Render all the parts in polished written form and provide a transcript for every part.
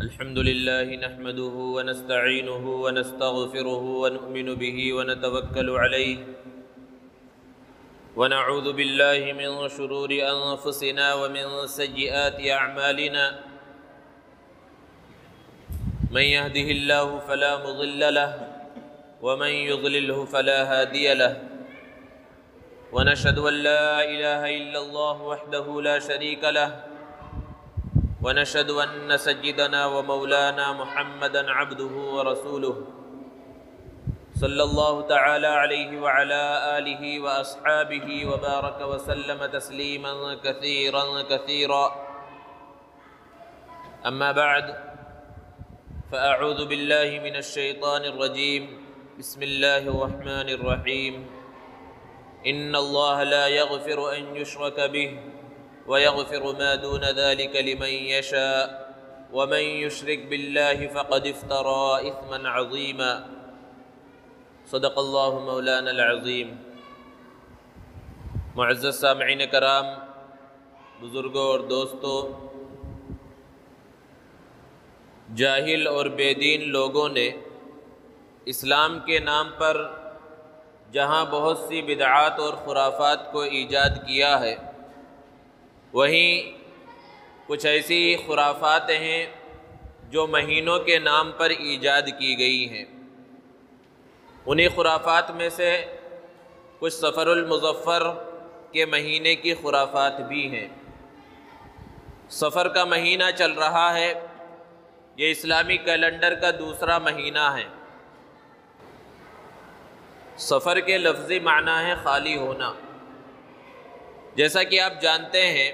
الحمد لله نحمده ونستعينه ونستغفره ونؤمن به ونتوكل عليه ونعوذ بالله من شرور أنفسنا ومن سيئات أعمالنا من يهده الله فلا مضل له ومن يضلله فلا هادي له ونشهد أن لا إله إلا الله وحده لا شريك له ونشهد أن سيدنا ومولانا محمدًا عبده ورسوله صلى الله تعالى عليه وعلى آله وأصحابه وبارك وسلم تسليماً كثيراً كثيراً أما بعد فأعوذ بالله من الشيطان الرجيم بسم الله الرحمن الرحيم إن الله لا يغفر أن يشرك به ويغفر ما دون ذلك لمن يشاء ومن يشرك بالله فقد افترى إثما عظيما صدق الله مولانا العظيم۔ معزز سامعین کرام، بزرگوں اور دوستوں، جاہل اور بے دین لوگوں نے اسلام کے نام پر جہاں بہت سی بدعات اور خرافات کو ایجاد کیا ہے، وہیں کچھ ایسی خرافات ہیں جو مہینوں کے نام پر ایجاد کی گئی ہیں۔ انہی خرافات میں سے کچھ سفر المظفر کے مہینے کی خرافات بھی ہیں۔ سفر کا مہینہ چل رہا ہے، یہ اسلامی کیلنڈر کا دوسرا مہینہ ہے۔ سفر کے لفظی معنی ہے خالی ہونا۔ جیسا کہ آپ جانتے ہیں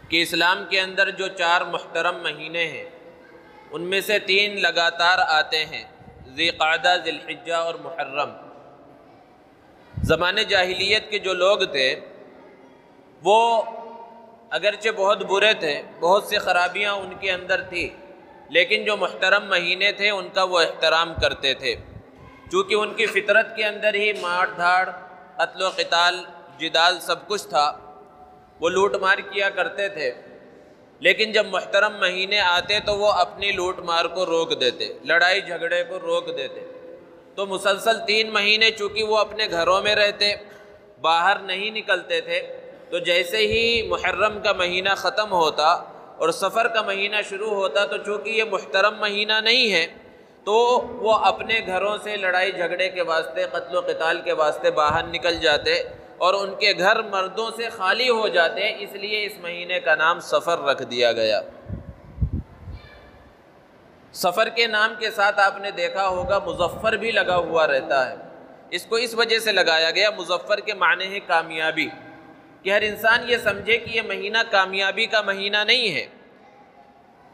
کہ اسلام کے اندر جو 4 محترم مہینے ہیں، ان میں سے 3 لگاتار آتے ہیں، ذی قعدہ، ذی الحجہ اور محرم۔ زمانے جاہلیت کے جو لوگ تھے وہ اگرچہ بہت برے تھے، بہت سی خرابیاں ان کے اندر تھی، لیکن جو محترم مہینے تھے ان کا وہ احترام کرتے تھے، چونکہ ان کی فطرت کے اندر ہی مار دھاڑ، قتل و قتال، جدال سب کچھ تھا۔ وہ لوٹ مار کیا کرتے تھے، لیکن جب محترم مہینے آتے تو وہ اپنی لوٹ مار کو روک دیتے، لڑائی جھگڑے کو روک دیتے۔ تو مسلسل 3 مہینے چونکہ وہ اپنے گھروں میں رہتے، باہر نہیں نکلتے تھے، تو جیسے ہی محرم کا مہینہ ختم ہوتا اور سفر کا مہینہ شروع ہوتا، تو چونکہ یہ محترم مہینہ نہیں ہے تو وہ اپنے گھروں سے لڑائی جھگڑے کے واسطے، قتل و قتال کے واسطے باہر نکل جاتے اور ان کے گھر مردوں سے خالی ہو جاتے، اس لیے اس مہینے کا نام سفر رکھ دیا گیا۔ سفر کے نام کے ساتھ آپ نے دیکھا ہوگا مظفر بھی لگا ہوا رہتا ہے۔ اس کو اس وجہ سے لگایا گیا، مظفر کے معنی ہے کامیابی، کہ ہر انسان یہ سمجھے کہ یہ مہینہ کامیابی کا مہینہ نہیں ہے۔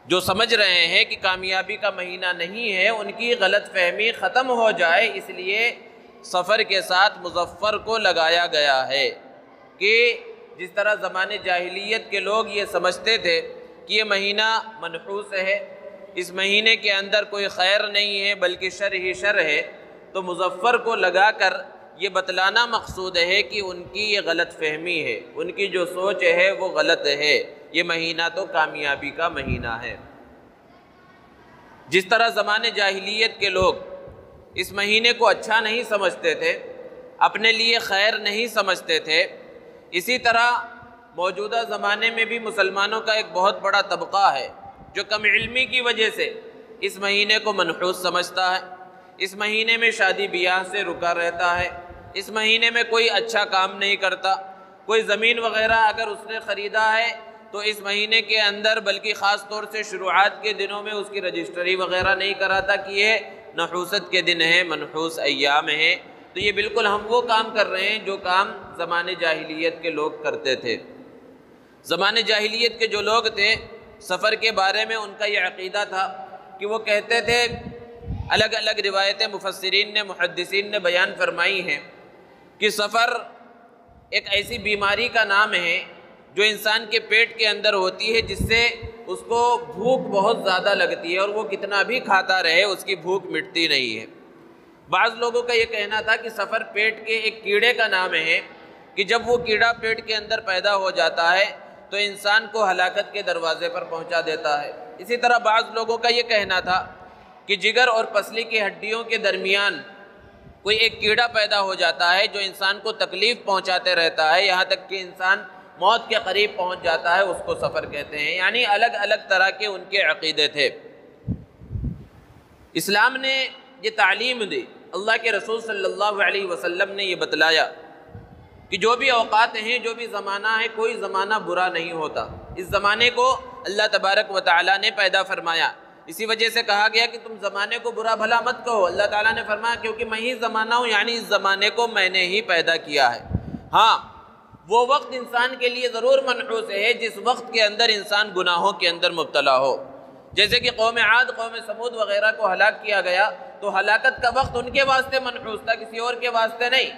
جو سمجھ رہے ہیں کہ کامیابی کا مہینہ نہیں ہے، ان کی غلط فہمی ختم ہو جائے، اس لیے سفر کے ساتھ مظفر کو لگایا گیا ہے، کہ جس طرح زمانے جاہلیت کے لوگ یہ سمجھتے تھے کہ یہ مہینہ منحوس ہے، اس مہینے کے اندر کوئی خیر نہیں ہے بلکہ شر ہی شر ہے، تو مظفر کو لگا کر یہ بتلانا مقصود ہے کہ ان کی یہ غلط فہمی ہے، ان کی جو سوچ ہے وہ غلط ہے، یہ مہینہ تو کامیابی کا مہینہ ہے۔ جس طرح زمانے جاہلیت کے لوگ اس مہینے کو اچھا نہیں سمجھتے تھے، اپنے لیے خیر نہیں سمجھتے تھے، اسی طرح موجودہ زمانے میں بھی مسلمانوں کا ایک بہت بڑا طبقہ ہے جو کم علمی کی وجہ سے اس مہینے کو منحوس سمجھتا ہے، اس مہینے میں شادی بیاہ سے رکا رہتا ہے، اس مہینے میں کوئی اچھا کام نہیں کرتا، کوئی زمین وغیرہ اگر اس نے خریدا ہے تو اس مہینے کے اندر، بلکہ خاص طور سے شروعات کے دنوں میں اس کی رجسٹری وغیرہ نہیں کراتا کہ یہ نحوست کے دن ہیں، منحوس ایام ہیں۔ تو یہ بالکل ہم وہ کام کر رہے ہیں جو کام زمانے جاہلیت کے لوگ کرتے تھے۔ زمانے جاہلیت کے جو لوگ تھے، سفر کے بارے میں ان کا یہ عقیدہ تھا کہ وہ کہتے تھے، الگ الگ روایتیں مفسرین نے، محدثین نے بیان فرمائی ہیں کہ سفر ایک ایسی بیماری کا نام ہے جو انسان کے پیٹ کے اندر ہوتی ہے، جس سے اس کو بھوک بہت زیادہ لگتی ہے اور وہ کتنا بھی کھاتا رہے اس کی بھوک مٹتی نہیں ہے۔ بعض لوگوں کا یہ کہنا تھا کہ سفر پیٹ کے ایک کیڑے کا نام ہے کہ جب وہ کیڑا پیٹ کے اندر پیدا ہو جاتا ہے تو انسان کو ہلاکت کے دروازے پر پہنچا دیتا ہے۔ اسی طرح بعض لوگوں کا یہ کہنا تھا کہ جگر اور پسلی کی ہڈیوں کے درمیان کوئی ایک کیڑا پیدا ہو جاتا ہے جو انسان کو تکلیف پہنچاتے رہتا ہے یہاں تک کہ انسان موت کے قریب پہنچ جاتا ہے، اس کو سفر کہتے ہیں۔ یعنی الگ الگ طرح کے ان کے عقیدے تھے۔ اسلام نے یہ تعلیم دی، اللہ کے رسول صلی اللہ علیہ وسلم نے یہ بتلایا کہ جو بھی اوقات ہیں، جو بھی زمانہ ہے، کوئی زمانہ برا نہیں ہوتا۔ اس زمانے کو اللہ تبارک و تعالیٰ نے پیدا فرمایا، اسی وجہ سے کہا گیا کہ تم زمانے کو برا بھلا مت کہو۔ اللہ تعالیٰ نے فرمایا کیونکہ میں ہی زمانہ ہوں، یعنی اس زمانے کو میں نے ہی پیدا کیا ہے۔ ہاں، وہ وقت انسان کے لیے ضرور منحوس ہے جس وقت کے اندر انسان گناہوں کے اندر مبتلا ہو، جیسے کہ قوم عاد، قوم سمود وغیرہ کو ہلاک کیا گیا تو ہلاکت کا وقت ان کے واسطے منحوس تھا، کسی اور کے واسطے نہیں۔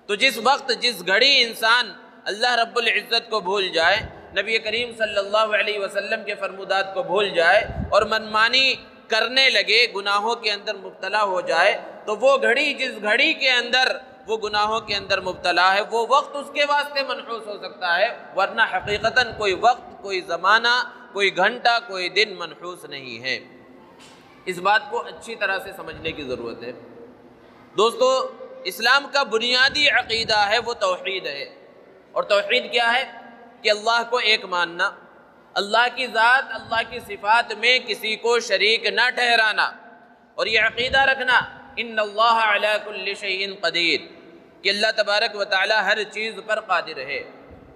تو جس وقت جس گھڑی انسان اللہ رب العزت کو بھول جائے، نبی کریم صلی اللہ علیہ وسلم کے فرمودات کو بھول جائے اور منمانی کرنے لگے، گناہوں کے اندر مبتلا ہو جائے، تو وہ گھڑی جس گھڑی کے اندر وہ گناہوں کے اندر مبتلا ہے، وہ وقت اس کے واسطے منحوس ہو سکتا ہے، ورنہ حقیقتاً کوئی وقت، کوئی زمانہ، کوئی گھنٹہ، کوئی دن منحوس نہیں ہے۔ اس بات کو اچھی طرح سے سمجھنے کی ضرورت ہے۔ دوستو، اسلام کا بنیادی عقیدہ ہے وہ توحید ہے۔ اور توحید کیا ہے؟ کہ اللہ کو ایک ماننا، اللہ کی ذات، اللہ کی صفات میں کسی کو شریک نہ ٹھہرانا، اور یہ عقیدہ رکھنا ان اللہ علی کل شیء قدیر، کہ اللہ تبارک و تعالی ہر چیز پر قادر ہے۔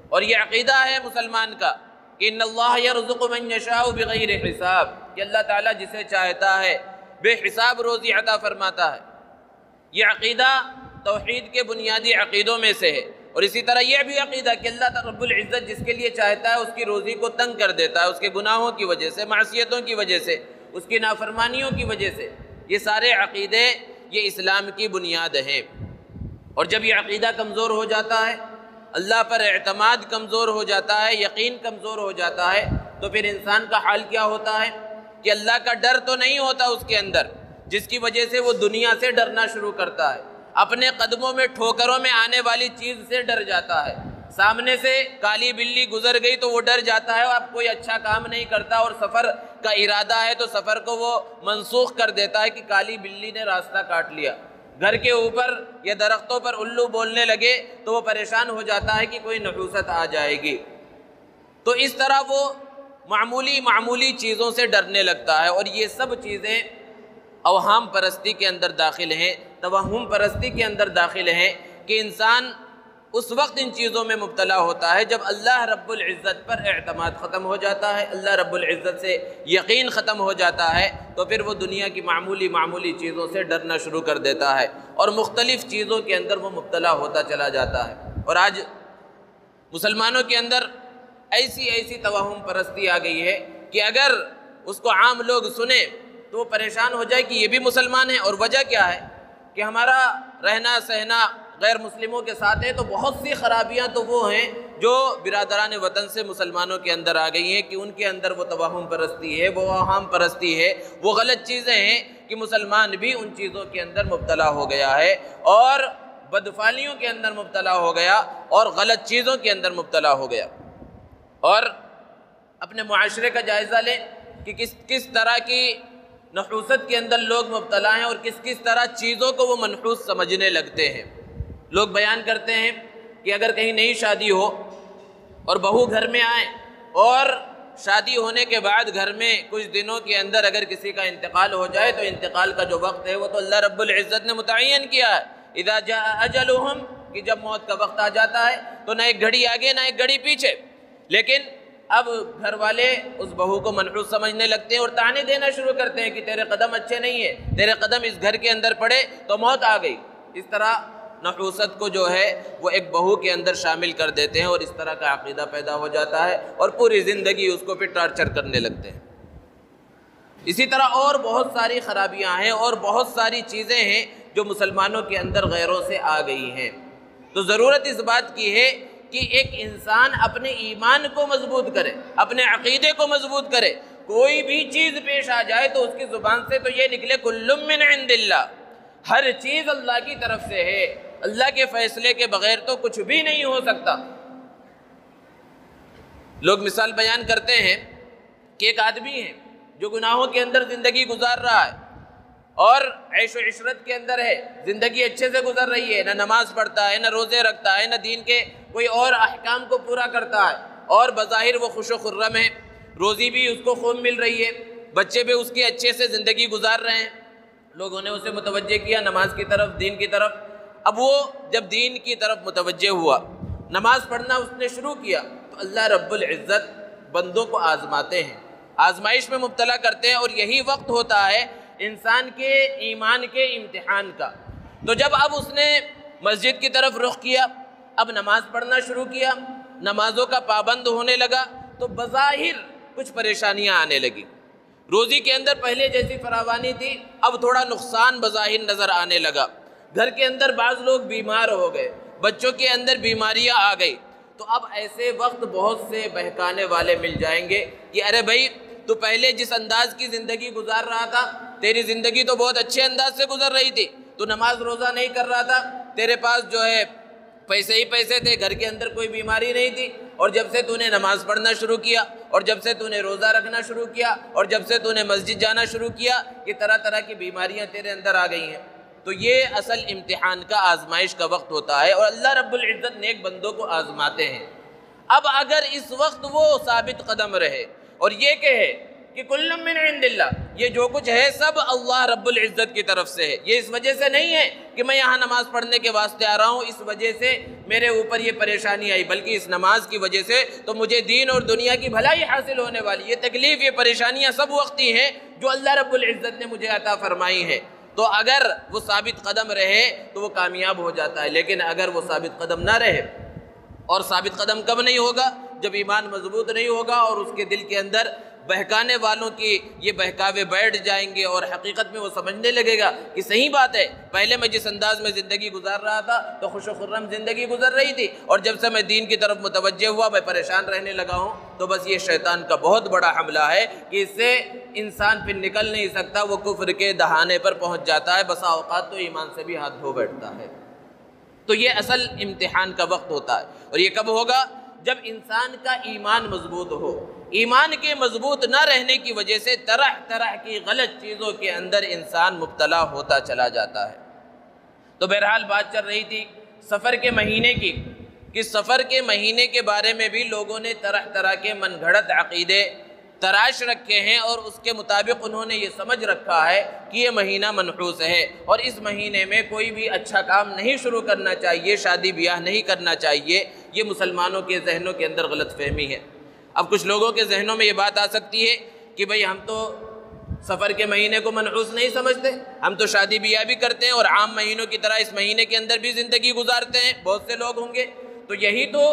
اور یہ عقیدہ ہے مسلمان کا کہ ان اللہ یرزق من یشاء بغیر حساب، کہ اللہ تعالیٰ جسے چاہتا ہے بے حساب روزی عطا فرماتا ہے۔ یہ عقیدہ توحید کے بنیادی عقیدوں میں سے ہے۔ اور اسی طرح یہ بھی عقیدہ کہ اللہ رب العزت جس کے لیے چاہتا ہے اس کی روزی کو تنگ کر دیتا ہے، اس کے گناہوں کی وجہ سے، معصیتوں کی وجہ سے، اس کی نافرمانیوں کی وجہ سے۔ یہ سارے عقیدے یہ اسلام کی بنیاد ہیں۔ اور جب یہ عقیدہ کمزور ہو جاتا ہے، اللہ پر اعتماد کمزور ہو جاتا ہے، یقین کمزور ہو جاتا ہے، تو پھر انسان کا حال کیا ہوتا ہے کہ اللہ کا ڈر تو نہیں ہوتا اس کے اندر، جس کی وجہ سے وہ دنیا سے ڈرنا شروع کرتا ہے، اپنے قدموں میں ٹھوکروں میں آنے والی چیز سے ڈر جاتا ہے۔ سامنے سے کالی بلی گزر گئی تو وہ ڈر جاتا ہے، اب کوئی اچھا کام نہیں کرتا اور سفر کا ارادہ ہے تو سفر کو وہ منسوخ کر دیتا ہے کہ کالی بلی نے راستہ کاٹ لیا۔ گھر کے اوپر یا درختوں پر الو بولنے لگے تو وہ پریشان ہو جاتا ہے کہ کوئی نحوست آ جائے گی۔ تو اس طرح وہ معمولی چیزوں سے ڈرنے لگتا ہے، اور یہ سب چیزیں اوہام پرستی کے اندر داخل ہیں، توہم پرستی کے اندر داخل ہیں، کہ انسان اس وقت ان چیزوں میں مبتلا ہوتا ہے جب اللہ رب العزت پر اعتماد ختم ہو جاتا ہے، اللہ رب العزت سے یقین ختم ہو جاتا ہے، تو پھر وہ دنیا کی معمولی چیزوں سے ڈرنا شروع کر دیتا ہے اور مختلف چیزوں کے اندر وہ مبتلا ہوتا چلا جاتا ہے۔ اور آج مسلمانوں کے اندر ایسی توہم پرستی آ گئی ہے کہ اگر اس کو عام لوگ سنیں تو وہ پریشان ہو جائے کہ یہ بھی مسلمان ہیں۔ اور وجہ کیا ہے کہ ہمارا رہنا سہنا غیر مسلموں کے ساتھ ہے، تو بہت سی خرابیاں تو وہ ہیں جو برادران وطن سے مسلمانوں کے اندر آ گئی ہیں، کہ ان کے اندر وہ توہم پرستی ہے، وہ اوہام پرستی ہے، وہ غلط چیزیں ہیں کہ مسلمان بھی ان چیزوں کے اندر مبتلا ہو گیا ہے، اور بدفعلیوں کے اندر مبتلا ہو گیا، اور غلط چیزوں کے اندر مبتلا ہو گیا۔ اور اپنے معاشرے کا جائزہ لیں کہ کس طرح کی نحوست کے اندر لوگ مبتلا ہیں، اور کس طرح چیزوں کو وہ منحوس سمجھنے لگتے ہیں۔ لوگ بیان کرتے ہیں کہ اگر کہیں نئی شادی ہو اور بہو گھر میں آئے، اور شادی ہونے کے بعد گھر میں کچھ دنوں کے اندر اگر کسی کا انتقال ہو جائے تو انتقال کا جو وقت ہے وہ تو اللہ رب العزت نے متعین کیا ہے، اذا جاء اجلہم، کہ جب موت کا وقت آ جاتا ہے تو نہ ایک گھڑی آگے نہ ایک گھڑی پیچھے۔ لیکن اب گھر والے اس بہو کو منحوس سمجھنے لگتے ہیں اور طعنے دینا شروع کرتے ہیں کہ تیرے قدم اچھے نہیں ہیں، تیرے قدم اس گھر کے اندر پڑے تو موت آ گئی۔ اس طرح نحوست کو جو ہے وہ ایک بہو کے اندر شامل کر دیتے ہیں، اور اس طرح کا عقیدہ پیدا ہو جاتا ہے، اور پوری زندگی اس کو پھر ٹارچر کرنے لگتے ہیں۔ اسی طرح اور بہت ساری خرابیاں ہیں، اور بہت ساری چیزیں ہیں جو مسلمانوں کے اندر غیروں سے آ گئی ہیں۔ تو ضرورت اس بات کی ہے کہ ایک انسان اپنے ایمان کو مضبوط کرے، اپنے عقیدے کو مضبوط کرے۔ کوئی بھی چیز پیش آ جائے تو اس کی زبان سے تو یہ نکلے کل من عند اللہ، ہر چیز اللہ کی طرف سے ہے، اللہ کے فیصلے کے بغیر تو کچھ بھی نہیں ہو سکتا۔ لوگ مثال بیان کرتے ہیں کہ ایک آدمی ہے جو گناہوں کے اندر زندگی گزار رہا ہے اور عیش و عشرت کے اندر ہے، زندگی اچھے سے گزر رہی ہے، نہ نماز پڑھتا ہے، نہ روزے رکھتا ہے، نہ دین کے کوئی اور احکام کو پورا کرتا ہے، اور بظاہر وہ خوش و خرم ہے، روزی بھی اس کو خوب مل رہی ہے، بچے بھی اس کے اچھے سے زندگی گزار رہے ہیں۔ لوگوں نے اسے متوجہ کیا نماز کی طرف، دین کی طرف۔ اب وہ جب دین کی طرف متوجہ ہوا، نماز پڑھنا اس نے شروع کیا، تو اللہ رب العزت بندوں کو آزماتے ہیں، آزمائش میں مبتلا کرتے ہیں، اور یہی وقت ہوتا ہے انسان کے ایمان کے امتحان کا۔ تو جب اب اس نے مسجد کی طرف رخ کیا، اب نماز پڑھنا شروع کیا، نمازوں کا پابند ہونے لگا، تو بظاہر کچھ پریشانیاں آنے لگی۔ روزی کے اندر پہلے جیسی فراوانی تھی، اب تھوڑا نقصان بظاہر نظر آنے لگا۔ گھر کے اندر بعض لوگ بیمار ہو گئے، بچوں کے اندر بیماریاں آ گئی۔ تو اب ایسے وقت بہت سے بہکانے والے مل جائیں گے کہ ارے بھائی تو پہلے جس انداز کی زندگی گزار رہا تھا، تیری زندگی تو بہت اچھے انداز سے گزر رہی تھی، تو نماز روزہ نہیں کر رہا تھا، تیرے پاس جو ہے پیسے ہی پیسے تھے، گھر کے اندر کوئی بیماری نہیں تھی، اور جب سے تو نے نماز پڑھنا شروع کیا، اور جب سے تو نے روزہ رکھنا شروع کیا، اور جب سے تو نے مسجد جانا شروع کیا، یہ طرح طرح کی بیماریاں تیرے اندر آ گئی ہیں۔ تو یہ اصل امتحان کا، آزمائش کا وقت ہوتا ہے، اور اللہ رب العزت نیک بندوں کو آزماتے ہیں۔ اب اگر اس وقت وہ ثابت قدم رہے اور یہ کہے کہ کل من عند اللہ، یہ جو کچھ ہے سب اللہ رب العزت کی طرف سے ہے، یہ اس وجہ سے نہیں ہے کہ میں یہاں نماز پڑھنے کے واسطے آ رہا ہوں، اس وجہ سے میرے اوپر یہ پریشانی آئی، بلکہ اس نماز کی وجہ سے تو مجھے دین اور دنیا کی بھلائی حاصل ہونے والی، یہ تکلیف، یہ پریشانیاں سب وقتی ہیں جو اللہ رب العزت نے مجھے عطا فرمائی ہے۔ تو اگر وہ ثابت قدم رہے تو وہ کامیاب ہو جاتا ہے، لیکن اگر وہ ثابت قدم نہ رہے، اور ثابت قدم کب نہیں ہوگا؟ جب ایمان مضبوط نہیں ہوگا اور اس کے دل کے اندر بہکانے والوں کی یہ بہکاوے بیٹھ جائیں گے، اور حقیقت میں وہ سمجھنے لگے گا کہ صحیح بات ہے، پہلے میں جس انداز میں زندگی گزار رہا تھا تو خوش و خرم زندگی گزر رہی تھی، اور جب سے میں دین کی طرف متوجہ ہوا میں پریشان رہنے لگا ہوں۔ تو بس یہ شیطان کا بہت بڑا حملہ ہے کہ اس سے انسان پھر نکل نہیں سکتا، وہ کفر کے دہانے پر پہنچ جاتا ہے، بسا اوقات تو ایمان سے بھی ہاتھ دھو بیٹھتا ہے۔ تو یہ اصل امتحان کا وقت ہوتا ہے، اور یہ کب ہوگا؟ جب انسان کا ایمان مضبوط ہو۔ ایمان کے مضبوط نہ رہنے کی وجہ سے طرح طرح کی غلط چیزوں کے اندر انسان مبتلا ہوتا چلا جاتا ہے۔ تو بہرحال بات چل رہی تھی سفر کے مہینے کی، کہ سفر کے مہینے کے بارے میں بھی لوگوں نے طرح طرح کے من گھڑت عقیدے تراش رکھے ہیں، اور اس کے مطابق انہوں نے یہ سمجھ رکھا ہے کہ یہ مہینہ منحوس ہے، اور اس مہینے میں کوئی بھی اچھا کام نہیں شروع کرنا چاہیے، شادی بیاہ نہیں کرنا چاہیے۔ یہ مسلمانوں کے ذہنوں کے اندر غلط فہمی ہے۔ اب کچھ لوگوں کے ذہنوں میں یہ بات آ سکتی ہے کہ بھئی ہم تو سفر کے مہینے کو منحوس نہیں سمجھتے، ہم تو شادی بیاہ بھی کرتے ہیں، اور عام مہینوں کی طرح اس مہینے کے اندر بھی زندگی گزارتے ہیں، بہت سے لوگ ہوں گے۔ تو یہی تو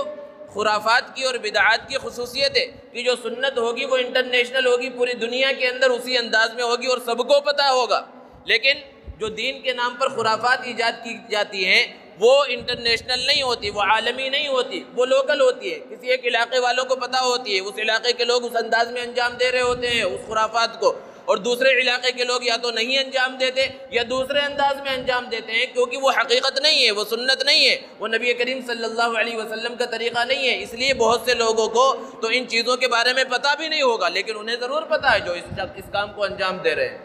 خرافات کی اور بدعات کی خصوصیت ہے کہ جو سنت ہوگی وہ انٹرنیشنل ہوگی، پوری دنیا کے اندر اسی انداز میں ہوگی اور سب کو پتہ ہوگا، لیکن جو دین کے نام پر خرافات ایجاد کی جاتی ہیں وہ انٹرنیشنل نہیں ہوتی، وہ عالمی نہیں ہوتی، وہ لوکل ہوتی ہے، کسی ایک علاقے والوں کو پتہ ہوتی ہے، اس علاقے کے لوگ اس انداز میں انجام دے رہے ہوتے ہیں اس خرافات کو، اور دوسرے علاقے کے لوگ یا تو نہیں انجام دیتے یا دوسرے انداز میں انجام دیتے ہیں، کیونکہ وہ حقیقت نہیں ہے، وہ سنت نہیں ہے، وہ نبی کریم صلی اللہ علیہ وسلم کا طریقہ نہیں ہے۔ اس لیے بہت سے لوگوں کو تو ان چیزوں کے بارے میں پتہ بھی نہیں ہوگا، لیکن انہیں ضرور پتہ ہے جو اس کام کو انجام دے رہے ہیں۔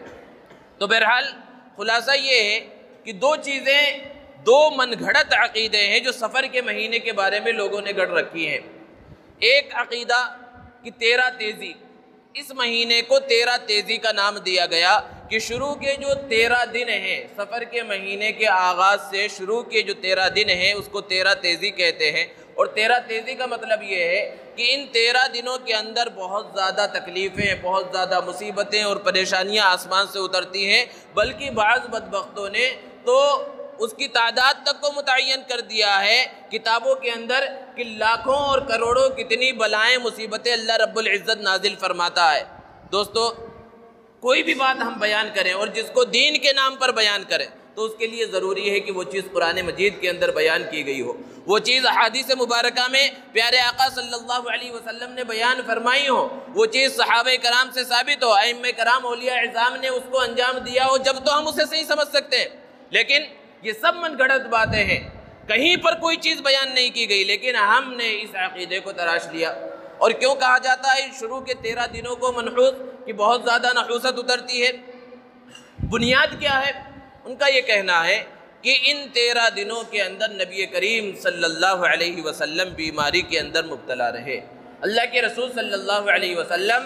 تو بہرحال خلاصہ یہ ہے کہ دو من گھڑت عقیدے ہیں جو سفر کے مہینے کے بارے میں لوگوں نے گڑھ رکھی ہیں۔ ایک عقیدہ کہ 13 تیزی، اس مہینے کو 13 تیزی کا نام دیا گیا کہ شروع کے جو 13 دن ہیں، سفر کے مہینے کے آغاز سے شروع کے جو 13 دن ہیں اس کو 13 تیزی کہتے ہیں، اور 13 تیزی کا مطلب یہ ہے کہ ان 13 دنوں کے اندر بہت زیادہ تکلیفیں، بہت زیادہ مصیبتیں اور پریشانیاں آسمان سے اترتی ہیں، بلکہ بعض بدبختوں نے تو اس کی تعداد تک کو متعین کر دیا ہے کتابوں کے اندر کہ لاکھوں اور کروڑوں کتنی بلائیں مصیبتیں اللہ رب العزت نازل فرماتا ہے۔ دوستو کوئی بھی بات ہم بیان کریں اور جس کو دین کے نام پر بیان کریں تو اس کے لیے ضروری ہے کہ وہ چیز قرآن مجید کے اندر بیان کی گئی ہو، وہ چیز احادیث مبارکہ میں پیارے آقا صلی اللہ علیہ وسلم نے بیان فرمائی ہو، وہ چیز صحابہ کرام سے ثابت ہو، ائمہ کرام اولیاء اعظام نے اس کو انجام دیا ہو، جب تو ہم اسے صحیح سمجھ سکتے ہیں۔ لیکن یہ سب من گھڑت باتیں ہیں، کہیں پر کوئی چیز بیان نہیں کی گئی، لیکن ہم نے اس عقیدے کو تراش لیا، اور کیوں کہا جاتا ہے شروع کے 13 دنوں کو منحوس کہ بہت زیادہ نحوست اترتی ہے؟ بنیاد کیا ہے؟ ان کا یہ کہنا ہے کہ ان 13 دنوں کے اندر نبی کریم صلی اللہ علیہ وسلم بیماری کے اندر مبتلا رہے۔ اللہ کے رسول صلی اللہ علیہ وسلم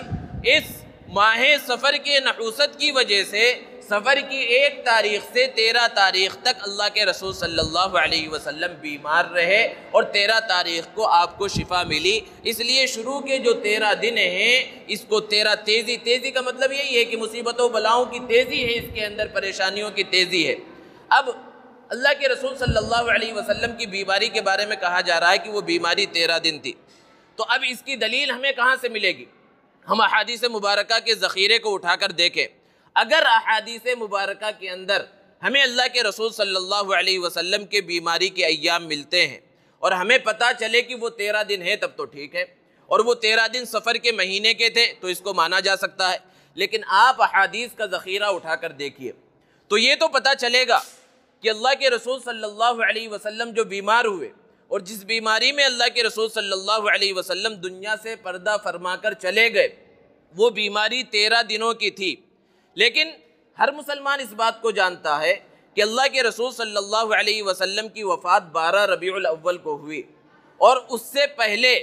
اس ماہ سفر کے نحوست کی وجہ سے سفر کی 1 تاریخ سے 13 تاریخ تک اللہ کے رسول صلی اللہ علیہ وسلم بیمار رہے اور 13 تاریخ کو آپ کو شفا ملی۔ اس لیے شروع کے جو 13 دن ہیں اس کو 13 تیزی کا مطلب یہی ہے کہ مصیبتوں بلاؤں کی تیزی ہے، اس کے اندر پریشانیوں کی تیزی ہے۔ اب اللہ کے رسول صلی اللہ علیہ وسلم کی بیماری کے بارے میں کہا جا رہا ہے کہ وہ بیماری 13 دن تھی، تو اب اس کی دلیل ہمیں کہاں سے ملے گی؟ ہم احادیث مبارکہ کے ذخیرے کو اٹھا کر دیکھیں۔ اگر احادیث مبارکہ کے اندر ہمیں اللہ کے رسول صلی اللہ علیہ وسلم کے بیماری کے ایام ملتے ہیں اور ہمیں پتہ چلے کہ وہ 13 دن ہے تب تو ٹھیک ہے، اور وہ 13 دن سفر کے مہینے کے تھے تو اس کو مانا جا سکتا ہے۔ لیکن آپ احادیث کا ذخیرہ اٹھا کر دیکھیے تو یہ تو پتہ چلے گا کہ اللہ کے رسول صلی اللہ علیہ وسلم جو بیمار ہوئے اور جس بیماری میں اللہ کے رسول صلی اللہ علیہ وسلم دنیا سے پردہ فرما کر چلے گئے، وہ بیماری 13 دنوں کی تھی۔ لیکن ہر مسلمان اس بات کو جانتا ہے کہ اللہ کے رسول صلی اللہ علیہ وسلم کی وفات 12 ربیع الاول کو ہوئی، اور اس سے پہلے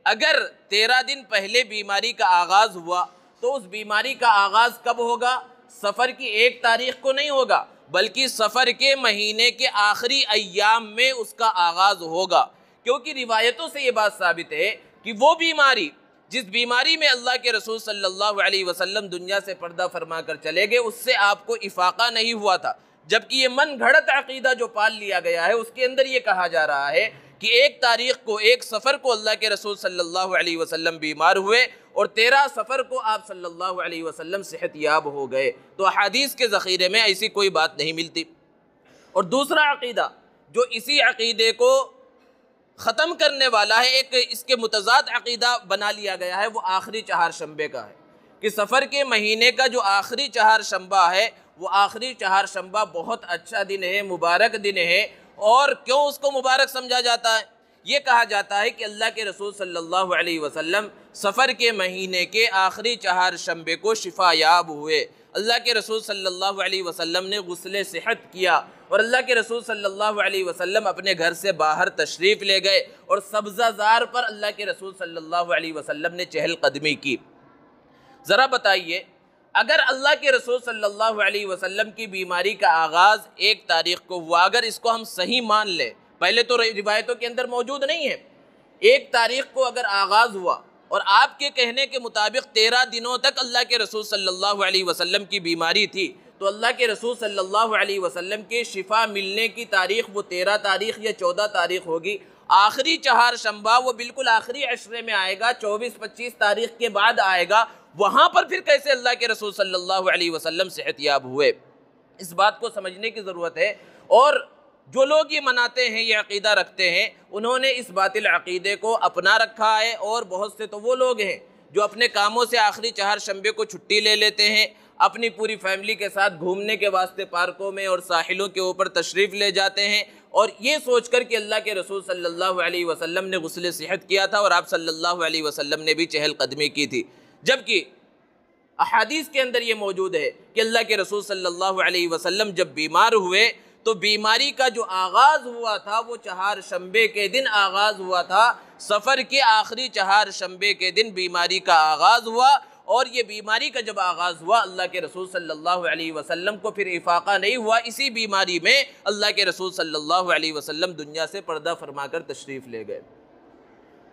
اگر 13 دن پہلے بیماری کا آغاز ہوا تو اس بیماری کا آغاز کب ہوگا؟ سفر کی 1 تاریخ کو نہیں ہوگا، بلکہ سفر کے مہینے کے آخری ایام میں اس کا آغاز ہوگا، کیونکہ روایتوں سے یہ بات ثابت ہے کہ وہ بیماری جس بیماری میں اللہ کے رسول صلی اللہ علیہ وسلم دنیا سے پردہ فرما کر چلے گئے اس سے آپ کو افاقہ نہیں ہوا تھا، جبکہ یہ من گھڑت عقیدہ جو پال لیا گیا ہے اس کے اندر یہ کہا جا رہا ہے کہ 1 تاریخ کو 1 سفر کو اللہ کے رسول صلی اللہ علیہ وسلم بیمار ہوئے اور 13 سفر کو آپ صلی اللہ علیہ وسلم صحت یاب ہو گئے۔ تو احادیث کے ذخیرے میں ایسی کوئی بات نہیں ملتی۔ اور دوسرا عقیدہ جو اسی عقیدے کو ختم کرنے والا ہے، ایک اس کے متضاد عقیدہ بنا لیا گیا ہے، وہ آخری 4 شنبے کا ہے کہ سفر کے مہینے کا جو آخری 4 شنبہ ہے وہ آخری 4 شنبہ بہت اچھا دن ہے، مبارک دن ہے۔ اور کیوں اس کو مبارک سمجھا جاتا ہے؟ یہ کہا جاتا ہے کہ اللہ کے رسول صلی اللہ علیہ وسلم سفر کے مہینے کے آخری 4 شنبے کو شفا یاب ہوئے۔ اللہ کے رسول صلی اللہ علیہ وسلم نے غسل صحت کیا اور اللہ کے رسول صلی اللہ علیہ وسلم اپنے گھر سے باہر تشریف لے گئے اور سبزہ زار پر اللہ کے رسول صلی اللہ علیہ وسلم نے چہل قدمی کی۔ ذرا بتائیے، اگر اللہ کے رسول صلی اللہ علیہ وسلم کی بیماری کا آغاز 1 تاریخ کو ہوا، اگر اس کو ہم صحیح مان لیں، پہلے تو روایتوں کے اندر موجود نہیں ہے، 1 تاریخ کو اگر آغاز ہوا اور آپ کے کہنے کے مطابق 13 دنوں تک اللہ کے رسول صلی اللہ علیہ وسلم کی بیماری تھی، تو اللہ کے رسول صلی اللہ علیہ وسلم کے شفا ملنے کی تاریخ وہ 13 تاریخ یا 14 تاریخ ہوگی۔ آخری 4 شنبہ وہ بالکل آخری عشرے میں آئے گا، 24-25 تاریخ کے بعد آئے گا، وہاں پر پھر کیسے اللہ کے رسول صلی اللہ علیہ وسلم صحت یاب ہوئے؟ اس بات کو سمجھنے کی ضرورت ہے۔ اور جو لوگ یہ مناتے ہیں، یہ عقیدہ رکھتے ہیں، انہوں نے اس باطل عقیدے کو اپنا رکھا ہے، اور بہت سے تو وہ لوگ ہیں جو اپنے کاموں سے آخری 4 شنبے کو چھٹی لے لیتے ہیں، اپنی پوری فیملی کے ساتھ گھومنے کے واسطے پارکوں میں اور ساحلوں کے اوپر تشریف لے جاتے ہیں، اور یہ سوچ کر کہ اللہ کے رسول صلی اللہ علیہ وسلم نے غسل صحت کیا تھا اور آپ صلی اللہ علیہ وسلم نے بھی چہل قدمی کی تھی، جبکہ احادیث کے اندر یہ موجود ہے کہ اللہ کے رسول صلی اللہ علیہ وسلم جب بیمار ہوئے تو بیماری کا جو آغاز ہوا تھا وہ 4 شنبے کے دن آغاز ہوا تھا، سفر کے آخری 4 شنبے کے دن بیماری کا آغاز ہوا، اور یہ بیماری کا جب آغاز ہوا اللہ کے رسول صلی اللہ علیہ وسلم کو پھر افاقہ نہیں ہوا، اسی بیماری میں اللہ کے رسول صلی اللہ علیہ وسلم دنیا سے پردہ فرما کر تشریف لے گئے۔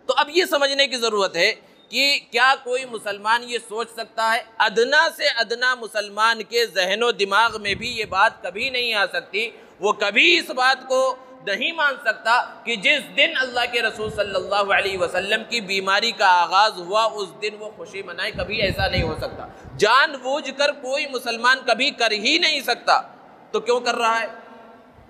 تو اب یہ سمجھنے کی ضرورت ہے کہ کیا کوئی مسلمان یہ سوچ سکتا ہے؟ ادنا سے ادنا مسلمان کے ذہن و دماغ میں بھی یہ بات کبھی نہیں آ سکتی، وہ کبھی اس بات کو نہیں مان سکتا کہ جس دن اللہ کے رسول صلی اللہ علیہ وسلم کی بیماری کا آغاز ہوا اس دن وہ خوشی منائے، کبھی ایسا نہیں ہو سکتا۔ جان بوجھ کر کوئی مسلمان کبھی کر ہی نہیں سکتا، تو کیوں کر رہا ہے؟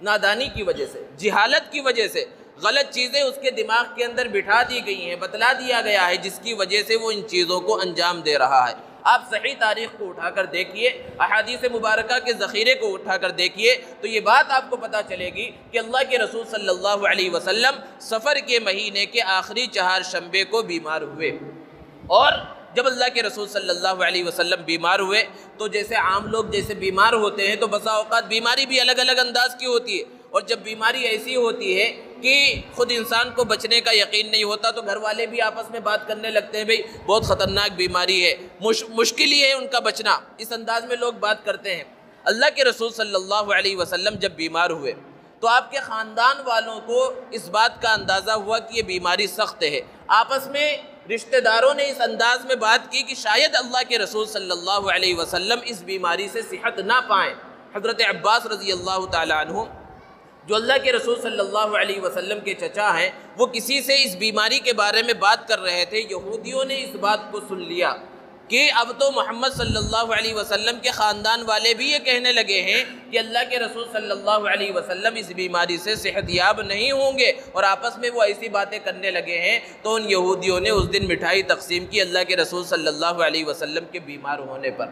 نادانی کی وجہ سے، جہالت کی وجہ سے، غلط چیزیں اس کے دماغ کے اندر بٹھا دی گئی ہیں، بتلا دیا گیا ہے، جس کی وجہ سے وہ ان چیزوں کو انجام دے رہا ہے۔ آپ صحیح تاریخ کو اٹھا کر دیکھیے، احادیث مبارکہ کے ذخیرے کو اٹھا کر دیکھیے، تو یہ بات آپ کو پتہ چلے گی کہ اللہ کے رسول صلی اللہ علیہ وسلم سفر کے مہینے کے آخری 4 شنبے کو بیمار ہوئے۔ اور جب اللہ کے رسول صلی اللہ علیہ وسلم بیمار ہوئے تو جیسے عام لوگ جیسے بیمار ہوتے ہیں تو بسا اوقات بیماری بھی الگ الگ انداز کی ہوتی ہے، اور جب بیماری ایسی ہوتی ہے کہ خود انسان کو بچنے کا یقین نہیں ہوتا تو گھر والے بھی آپس میں بات کرنے لگتے ہیں، بھئی بہت خطرناک بیماری ہے، مشکل ہی ہے ان کا بچنا، اس انداز میں لوگ بات کرتے ہیں۔ اللہ کے رسول صلی اللہ علیہ وسلم جب بیمار ہوئے تو آپ کے خاندان والوں کو اس بات کا اندازہ ہوا کہ یہ بیماری سخت ہے، آپس میں رشتہ داروں نے اس انداز میں بات کی کہ شاید اللہ کے رسول صلی اللہ علیہ وسلم اس بیماری سے صحت نہ پائیں۔ حضرت عباس رضی اللہ تعالیٰ عنہ جو اللہ کے رسول صلی اللہ علیہ وسلم کے چچا ہیں، وہ کسی سے اس بیماری کے بارے میں بات کر رہے تھے، یہودیوں نے اس بات کو سن لیا کہ اب تو محمد صلی اللہ علیہ وسلم کے خاندان والے بھی یہ کہنے لگے ہیں کہ اللہ کے رسول صلی اللہ علیہ وسلم اس بیماری سے صحت یاب نہیں ہوں گے، اور آپس میں وہ ایسی باتیں کرنے لگے ہیں۔ تو ان یہودیوں نے اس دن مٹھائی تقسیم کی اللہ کے رسول صلی اللہ علیہ وسلم کے بیمار ہونے پر۔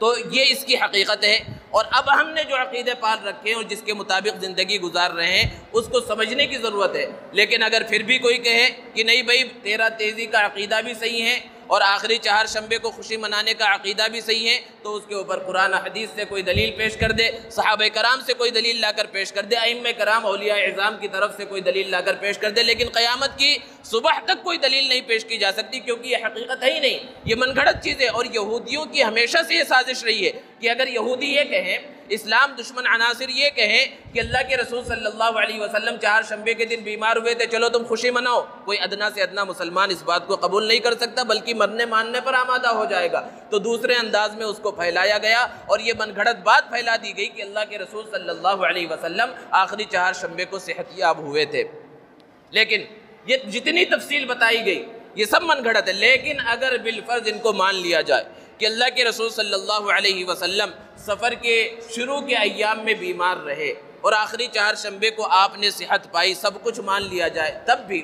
تو یہ اس کی حقیقت ہے، اور اب ہم نے جو عقیدے پال رکھے ہیں اور جس کے مطابق زندگی گزار رہے ہیں اس کو سمجھنے کی ضرورت ہے۔ لیکن اگر پھر بھی کوئی کہے کہ نہیں بھائی تیرا تیزی کا عقیدہ بھی صحیح ہے اور آخری چہار شنبے کو خوشی منانے کا عقیدہ بھی صحیح ہے، تو اس کے اوپر قرآن حدیث سے کوئی دلیل پیش کر دے، صحابہ کرام سے کوئی دلیل لا کر پیش کر دے، ائمہ کرام اولیاء اعظام کی طرف سے کوئی دلیل لا کر پیش کر دے، لیکن قیامت کی صبح تک کوئی دلیل نہیں پیش کی جا سکتی، کیونکہ یہ حقیقت ہے ہی نہیں، یہ من گھڑت چیز ہے۔ اور یہودیوں کی ہمیشہ سے یہ سازش رہی ہے کہ اگر یہودی یہ کہیں، اسلام دشمن عناصر یہ کہیں کہ اللہ کے رسول صلی اللہ علیہ وسلم چہار شنبے کے دن بیمار ہوئے تھے، چلو تم خوشی مناؤ، کوئی ادنا سے ادنا مسلمان اس بات کو قبول نہیں کر سکتا، بلکہ مرنے ماننے پر آمادہ ہو جائے گا۔ تو دوسرے انداز میں اس کو پھیلایا گیا اور یہ من گھڑت بات پھیلا دی گئی کہ اللہ کے رسول صلی اللہ علیہ وسلم آخری چہار شنبے کو صحت یاب ہوئے تھے۔ لیکن یہ جتنی تفصیل بتائی گئی یہ سب من گھڑت ہے، لیکن اگر بالفرض ان کو مان لیا جائے کہ اللہ کے رسول صلی اللہ علیہ وسلم سفر کے شروع کے ایام میں بیمار رہے اور آخری چہار شنبے کو آپ نے صحت پائی، سب کچھ مان لیا جائے، تب بھی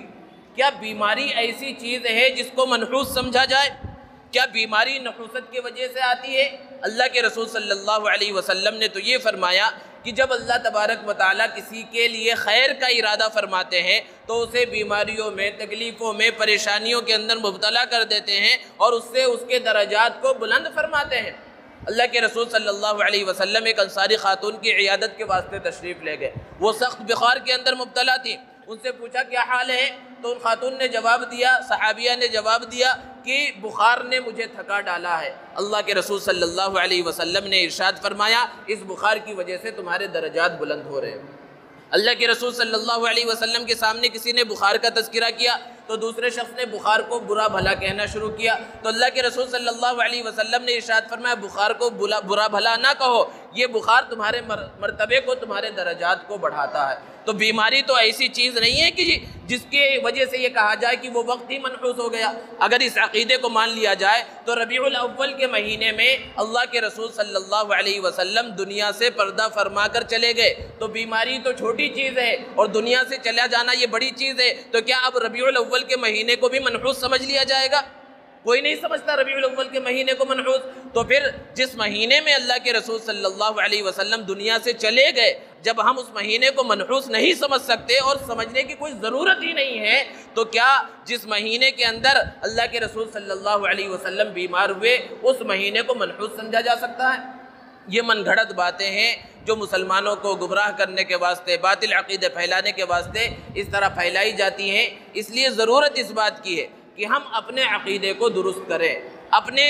کیا بیماری ایسی چیز ہے جس کو منحوس سمجھا جائے؟ کیا بیماری نحوست کی وجہ سے آتی ہے؟ اللہ کے رسول صلی اللہ علیہ وسلم نے تو یہ فرمایا کہ جب اللہ تبارک و تعالیٰ کسی کے لیے خیر کا ارادہ فرماتے ہیں تو اسے بیماریوں میں، تکلیفوں میں، پریشانیوں کے اندر مبتلا کر دیتے ہیں اور اس سے اس کے درجات کو بلند فرماتے ہیں۔ اللہ کے رسول صلی اللہ علیہ وسلم ایک انصاری خاتون کی عیادت کے واسطے تشریف لے گئے، وہ سخت بخار کے اندر مبتلا تھی، ان سے پوچھا کیا حال ہے؟ تو ان خاتون نے جواب دیا، صحابیہ نے جواب دیا کہ بخار نے مجھے تھکا ڈالا ہے۔ اللہ کے رسول صلی اللہ علیہ وسلم نے ارشاد فرمایا اس بخار کی وجہ سے تمہارے درجات بلند ہو رہے ہیں۔ اللہ کے رسول صلی اللہ علیہ وسلم کے سامنے کسی نے بخار کا تذکرہ کیا تو دوسرے شخص نے بخار کو برا بھلا کہنا شروع کیا، تو اللہ کے رسول صلی اللہ علیہ وسلم نے ارشاد فرمایا بخار کو برا بھلا نہ کہو، یہ بخار تمہارے مرتبے کو، تمہارے درجات کو بڑھاتا ہے۔ تو بیماری تو ایسی چیز نہیں ہے کہ جس کی وجہ سے یہ کہا جائے کہ وہ وقت ہی منحوس ہو گیا۔ اگر اس عقیدے کو مان لیا جائے تو ربیع الاول کے مہینے میں اللہ کے رسول صلی اللہ علیہ وسلم دنیا سے پردہ فرما کر چلے گئے، تو بیماری تو چھوٹی چیز ہے اور دنیا سے چلا جانا یہ بڑی چیز ہے، تو کیا اب ربیع الاول کے مہینے کو بھی منحوس سمجھ لیا جائے گا؟ کوئی نہیں سمجھتا ربیع الاول کے مہینے کو منحوس۔ تو پھر جس مہینے میں اللہ کے رسول صلی اللہ علیہ وسلم دنیا سے چلے گئے، جب ہم اس مہینے کو منحوس نہیں سمجھ سکتے اور سمجھنے کی کوئی ضرورت ہی نہیں ہے، تو کیا جس مہینے کے اندر اللہ کے رسول صلی اللہ علیہ وسلم بیمار ہوئے اس مہینے کو منحوس سمجھا جا سکتا ہے؟ یہ من گھڑت باتیں ہیں جو مسلمانوں کو گمراہ کرنے کے واسطے، باطل عقیدے پھیلانے کے واسطے اس طرح پھیلائی جاتی ہیں۔ اس لیے ضرورت اس بات کی ہے کہ ہم اپنے عقیدے کو درست کریں، اپنے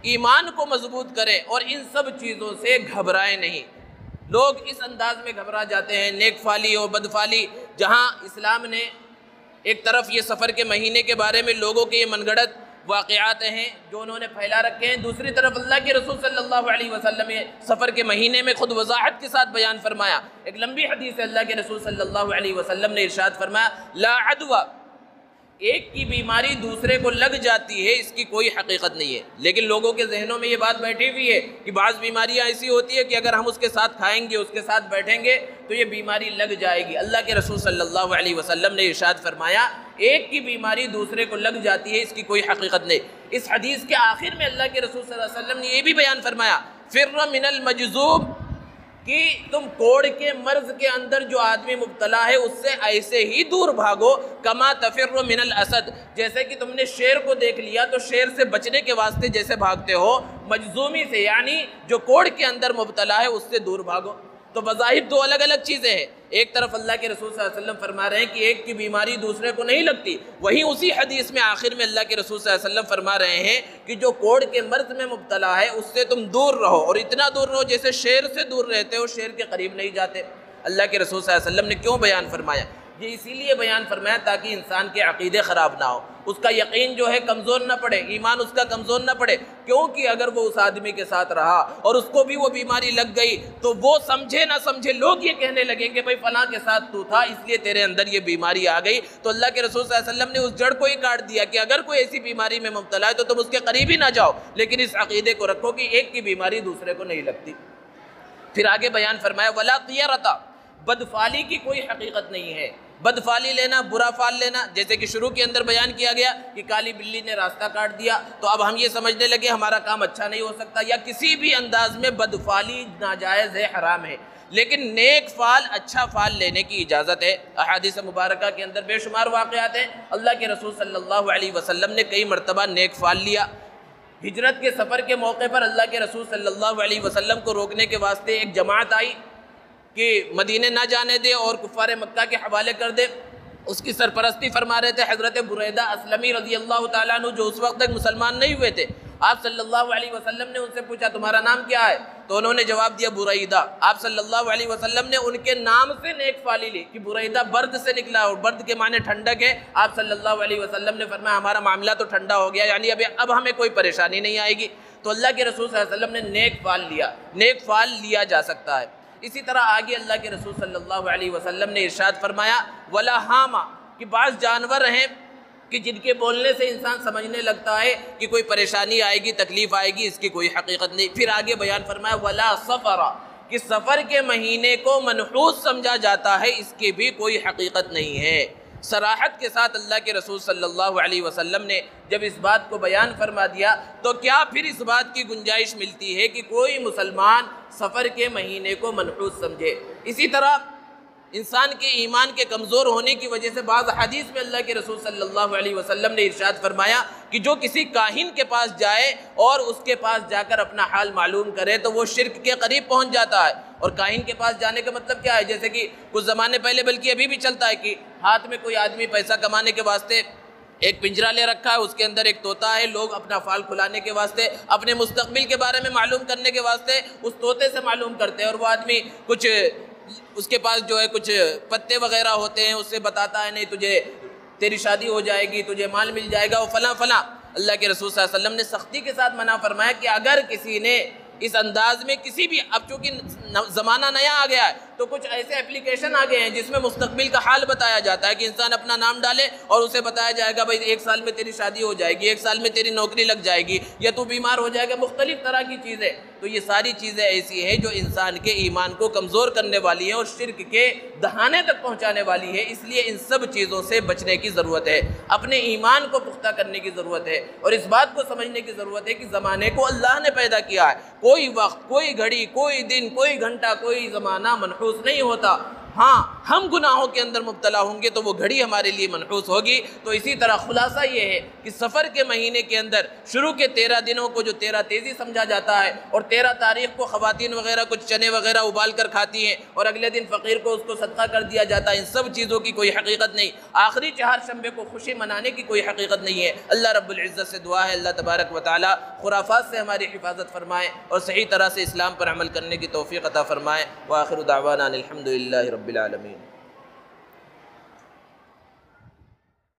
ایمان کو مضبوط کریں اور ان سب چیزوں سے گھبرائیں نہیں۔ لوگ اس انداز میں گھبرا جاتے ہیں، نیک فالی اور بد فالی، جہاں اسلام نے ایک طرف یہ سفر کے مہینے کے بارے میں لوگوں کے یہ من گھڑت واقعات ہیں جو انہوں نے پھیلا رکھے ہیں، دوسری طرف اللہ کے رسول صلی اللہ علیہ وسلم نے سفر کے مہینے میں خود وضاحت کے ساتھ بیان فرمایا۔ ایک لمبی حدیث ہے، اللہ کے رسول صلی اللہ علیہ وسلم نے ارشاد فرمایا لا عدوہ، ایک کی بیماری دوسرے کو لگ جاتی ہے اس کی کوئی حقیقت نہیں ہے، لیکن لوگوں کے ذہنوں میں یہ بات بیٹھی ہوئی ہے کہ بعض بیماریاں ایسی ہوتی ہے کہ اگر ہم اس کے ساتھ کھائیں گے، اس کے ساتھ بیٹھیں گے تو یہ بیماری لگ جائے گی۔ اللہ کے رسول صلی اللہ علیہ وسلم نے ارشاد فرمایا ایک کی بیماری دوسرے کو لگ جاتی ہے اس کی کوئی حقیقت نہیں۔ اس حدیث کے آخر میں اللہ کے رسول صلی اللہ علیہ وسلم نے یہ بھی بیان فرمایا فر من المجذوب کہ تم کوڑ کے مرض کے اندر جو آدمی مبتلا ہے اس سے ایسے ہی دور بھاگو کما تفر من الاسد، جیسے کہ تم نے شیر کو دیکھ لیا تو شیر سے بچنے کے واسطے جیسے بھاگتے ہو، مجذومی سے یعنی جو کوڑ کے اندر مبتلا ہے اس سے دور بھاگو۔ تو بظاہر دو الگ الگ چیزیں ہیں، ایک طرف اللہ کے رسول صلی اللہ علیہ وسلم فرما رہے ہیں کہ ایک کی بیماری دوسرے کو نہیں لگتی، وہیں اسی حدیث میں آخر میں اللہ کے رسول صلی اللہ علیہ وسلم فرما رہے ہیں کہ جو کوڑ کے مرض میں مبتلا ہے اس سے تم دور رہو، اور اتنا دور رہو جیسے شیر سے دور رہتے ہو، شیر کے قریب نہیں جاتے۔ اللہ کے رسول صلی اللہ علیہ وسلم نے کیوں بیان فرمایا؟ یہ اسی لیے بیان فرمایا تاکہ انسان کے عقیدے خراب نہ ہو، اس کا یقین جو ہے کمزور نہ پڑے، ایمان اس کا کمزور نہ پڑے، کیونکہ اگر وہ اس آدمی کے ساتھ رہا اور اس کو بھی وہ بیماری لگ گئی تو وہ سمجھے نہ سمجھے لوگ یہ کہنے لگیں کہ بھائی فلاں کے ساتھ تو تھا اس لیے تیرے اندر یہ بیماری آ گئی۔ تو اللہ کے رسول صلی اللہ علیہ وسلم نے اس جڑ کو ہی کاٹ دیا کہ اگر کوئی ایسی بیماری میں مبتلا ہے تو تم اس کے قریب ہی نہ جاؤ، لیکن اس عقیدے کو رکھو کہ ایک کی بیماری دوسرے کو نہیں لگتی۔ پھر آگے بیان فرمایا ولا طیرۃ، بدفعلی کی کوئی حقیقت نہیں ہے۔ بدفعلی لینا، برا فعل لینا، جیسے کہ شروع کے اندر بیان کیا گیا کہ کالی بلی نے راستہ کاٹ دیا تو اب ہم یہ سمجھنے لگے ہمارا کام اچھا نہیں ہو سکتا، یا کسی بھی انداز میں بدفعلی ناجائز ہے، حرام ہے، لیکن نیک فعل، اچھا فعل لینے کی اجازت ہے۔ احادیث مبارکہ کے اندر بے شمار واقعات ہیں، اللہ کے رسول صلی اللہ علیہ وسلم نے کئی مرتبہ نیک فعل لیا۔ ہجرت کے سفر کے موقع پر اللہ کے رسول صلی اللہ علیہ وسلم کو روکنے کے واسطے ایک جماعت آئی کہ مدینہ نہ جانے دے اور کفار مکہ کے حوالے کر دے۔ اس کی سرپرستی فرما رہے تھے حضرت بریدہ اسلمی رضی اللہ تعالیٰ عنہ، جو اس وقت تک مسلمان نہیں ہوئے تھے۔ آپ صلی اللہ علیہ وسلم نے ان سے پوچھا تمہارا نام کیا ہے؟ تو انہوں نے جواب دیا بریدہ۔ آپ صلی اللہ علیہ وسلم نے ان کے نام سے نیک فعلی لی کہ بریدہ برد سے نکلا، اور برد کے معنی ٹھنڈک ہے۔ آپ صلی اللہ علیہ وسلم نے فرمایا ہمارا معاملہ تو ٹھنڈا ہو گیا، یعنی اب ہمیں کوئی پریشانی نہیں آئے گی۔ تو اللہ کے رسول صلی اللہ علیہ وسلم نے نیک فعل لیا، نیک فعل لیا جا سکتا ہے۔ اسی طرح آگے اللہ کے رسول صلی اللہ علیہ وسلم نے ارشاد فرمایا ولا ہاما، کہ بعض جانور ہیں کہ جن کے بولنے سے انسان سمجھنے لگتا ہے کہ کوئی پریشانی آئے گی، تکلیف آئے گی، اس کی کوئی حقیقت نہیں۔ پھر آگے بیان فرمایا ولا سفر، کہ سفر کے مہینے کو منحوس سمجھا جاتا ہے، اس کی بھی کوئی حقیقت نہیں ہے۔ صراحت کے ساتھ اللہ کے رسول صلی اللہ علیہ وسلم نے جب اس بات کو بیان فرما دیا تو کیا پھر اس بات کی گنجائش ملتی ہے کہ کوئی مسلمان سفر کے مہینے کو منحوس سمجھے؟ اسی طرح انسان کے ایمان کے کمزور ہونے کی وجہ سے بعض حدیث میں اللہ کے رسول صلی اللہ علیہ وسلم نے ارشاد فرمایا کہ جو کسی کاہن کے پاس جائے اور اس کے پاس جا کر اپنا حال معلوم کرے تو وہ شرک کے قریب پہنچ جاتا ہے۔ اور کاہن کے پاس جانے کا مطلب کیا ہے؟ جیسے کہ کچھ زمانے پہلے، بلکہ ابھی بھی چلتا ہے، کہ ہاتھ میں کوئی آدمی پیسہ کمانے کے واسطے ایک پنجرا لے رکھا ہے، اس کے اندر ایک طوطا ہے، لوگ اپنا فال کھلانے کے واسطے، اپنے مستقبل کے بارے میں معلوم کرنے کے واسطے اس طوطے سے معلوم کرتے ہیں، اور وہ آدمی کچھ اس کے پاس جو ہے کچھ پتے وغیرہ ہوتے ہیں، اس سے بتاتا ہے نہیں تجھے تیری شادی ہو جائے گی، تجھے مال مل جائے گا، وہ فلاں فلاں۔ اللہ کے رسول صلی اللہ علیہ وسلم نے سختی کے ساتھ منع فرمایا کہ اگر کسی نے اس انداز میں کسی بھی، اب چونکہ زمانہ نیا آ گیا ہے تو کچھ ایسے اپلیکیشن آ گئے ہیں جس میں مستقبل کا حال بتایا جاتا ہے کہ انسان اپنا نام ڈالے اور اسے بتایا جائے گا بھائی 1 سال میں تیری شادی ہو جائے گی، 1 سال میں تیری نوکری لگ جائے گی، یا تو بیمار ہو جائے گا، مختلف طرح کی چیزیں۔ تو یہ ساری چیزیں ایسی ہیں جو انسان کے ایمان کو کمزور کرنے والی ہیں اور شرک کے دہانے تک پہنچانے والی ہے، اس لیے ان سب چیزوں سے بچنے کی ضرورت ہے، اپنے ایمان کو پختہ کرنے کی ضرورت ہے، اور اس بات کو سمجھنے کی ضرورت ہے کہ زمانے کو اللہ نے پیدا کیا ہے، کوئی وقت، کوئی گھڑی، کوئی دن، کوئی گھنٹہ، کوئی زمانہ منحوس نہیں ہوتا۔ ہاں ہم گناہوں کے اندر مبتلا ہوں گے تو وہ گھڑی ہمارے لیے منحوس ہوگی۔ تو اسی طرح خلاصہ یہ ہے کہ سفر کے مہینے کے اندر شروع کے 13 دنوں کو جو 13 تیزی سمجھا جاتا ہے، اور 13 تاریخ کو خواتین وغیرہ کچھ چنے وغیرہ ابال کر کھاتی ہیں اور اگلے دن فقیر کو اس کو صدقہ کر دیا جاتا ہے، ان سب چیزوں کی کوئی حقیقت نہیں۔ آخری چہارشنبے کو خوشی منانے کی کوئی حقیقت نہیں ہے۔ اللہ رب العزت سے دعا ہے اللہ تبارک و تعالی خرافات سے ہماری حفاظت فرمائے اور صحیح طرح سے اسلام پر عمل کرنے کی توفیق عطا فرمائے۔ وآخر دعوانا الحمدللہ رب العالمین۔